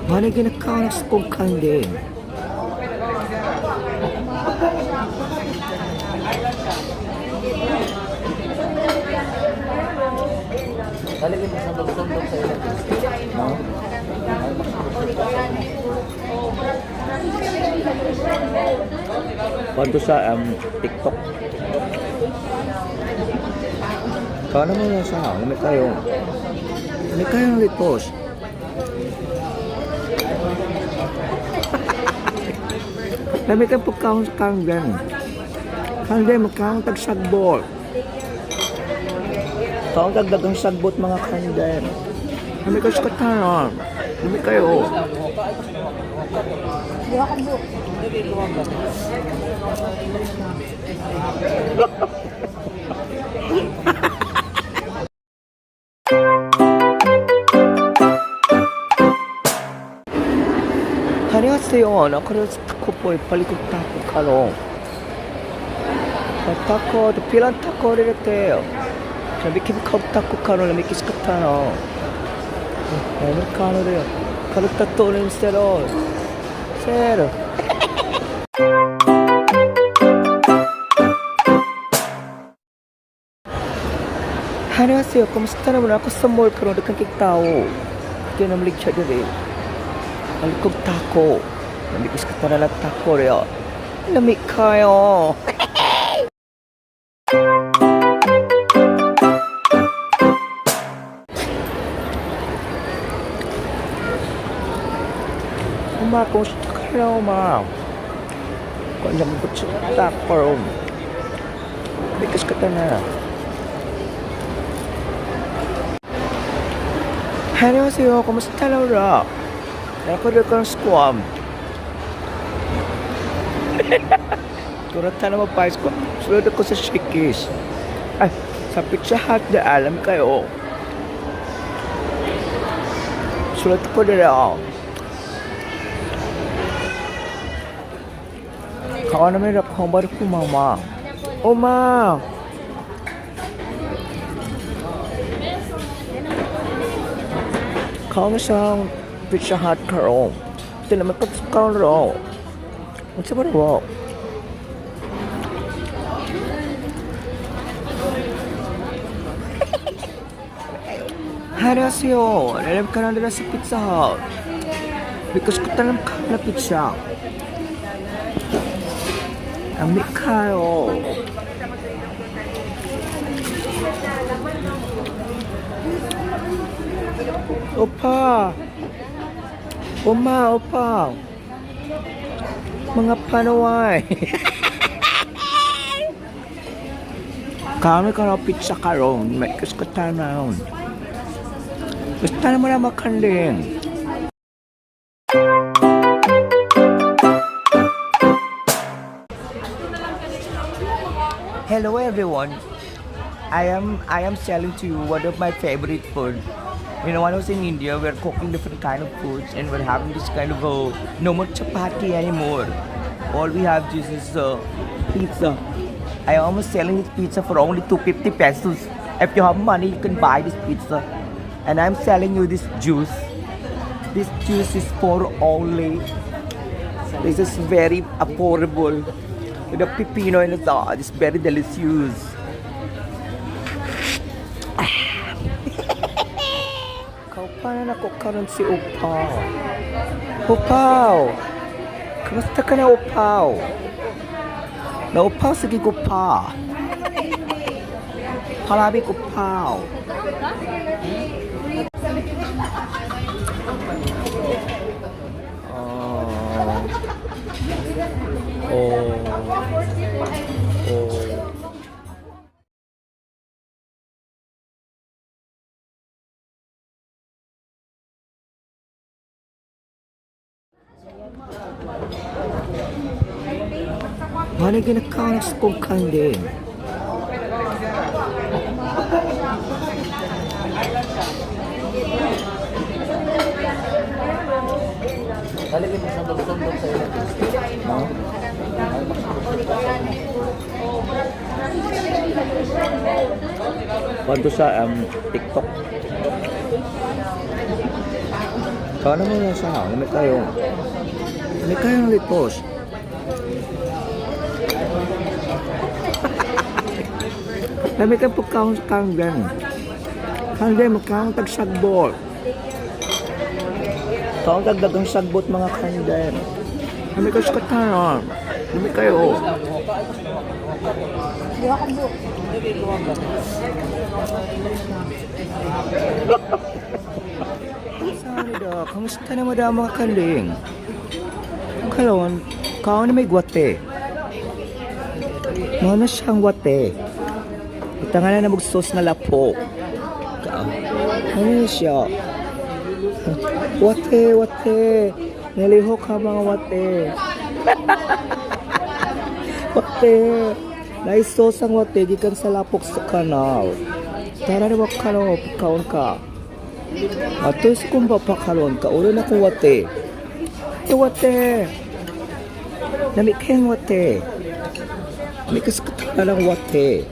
Mana ginakaw sa kong kanding? Talagyan mo sa sundok sa ilang. No? Panto sa TikTok. Kau naman yung sa lamig kayo. Lamig kayo ng litos. Lamig ang pagkahon sa kanggan. Kanggan, magkahon tagsagbot. Kau tagdagang sagbot mga kanggan. Lamig kayo sa katanon. Lamig kayo. 안녕하세요. 나 그래서 타코보이 발리국 타코 카로. 타코, 필란 타코를 했대요. 저 미키비 컵 타코 카로를 미키스 카타노. 아메리카노래요. 카르타 또는 세로. 세로. 안녕하세요. Kumusta naman ako sa mall karon dekang kitaw. Kaya naman ligya diri. Balikog tako. Namikis ka na lang tako rin. Lamig kayo. Uma, kumusta kayo, ma? Kung nabot sa tako. Namikis ka na. 안녕하세요. kumusta Laura? Ako rin kang squam. Kurata na magpahis ko. Sunod ako sa Shikis. Ay, sa Pizza Hut na alam kayo. Sunod ko na ako. Kaka naman ako balik ko, mama. Oh, ma! Kaka na siyang Pizza Hut karon. Ito naman karon raw. Ano sa ba raw? 안녕하세요. Alam ka na nila sa Pizza Hut. Because ko talang ka na pizza. Amik kayo. Opa! Oma, opa! Mga panaway! Kami ka na pizza karon, may kaskata na yun. Gusto naman na makanding. Hello everyone. I am selling to you one of my favorite food. You know, when I was in India, we're cooking different kind of foods and we're having this kind of no more chapati anymore. All we have just is pizza. I am almost selling this pizza for only 250 pesos. If you have money, you can buy this pizza. And I'm selling you this juice. This juice is for only. This is very affordable. With a pepino in it, it's very delicious. Paano na ko karon si Upaw? Upaw! Kamusta ka na, Upaw? Na-upaw, sige ko pa. Palabi ko, Upaw. Mana ginakaw sa kong kanding? Talagyan mo sa sundok sa ilang. No? Panto sa TikTok. Paano mo na sa lamig kayo? Lamig kayo ng litos. Lamig ang pagkaon sa kanggan. Kanggan, magkaon tagsagbot. Kaon tagdagang sagbot mga kanggan. Lamig kayo sa katanon. Lamig kayo. Kamsahamnida, kamusta naman daw mga kanding? Kalon, kaon na may gwate. Mga na siyang gwate. Itangan na magsos na lapo. Ano siya? Wate, wate. Naliho ka mga wate. Wate. Naisos ang wate, gikan sa lapok sa kanal. Tara na makalong, pagkaon ka. Ato sa kong papakalon ka, ulo na kong wate. Wate. Namik kayang wate. Namik kas katala ng wate.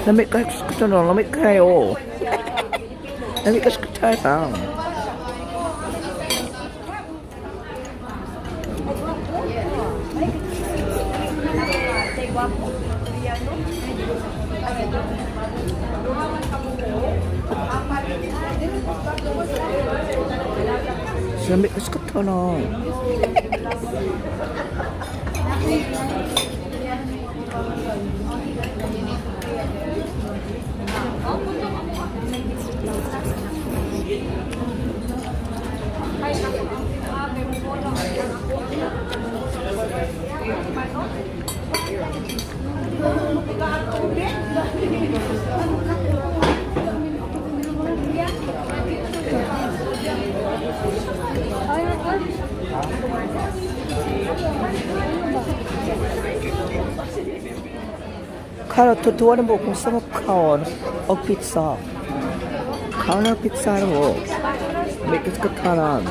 Namik kas katala, namik kayo. Namik kas katala. Sampai ke sekolah. Kalau tutuan mo kung saan kaon o pizza. Kaon na pizza mo. May kaskaran.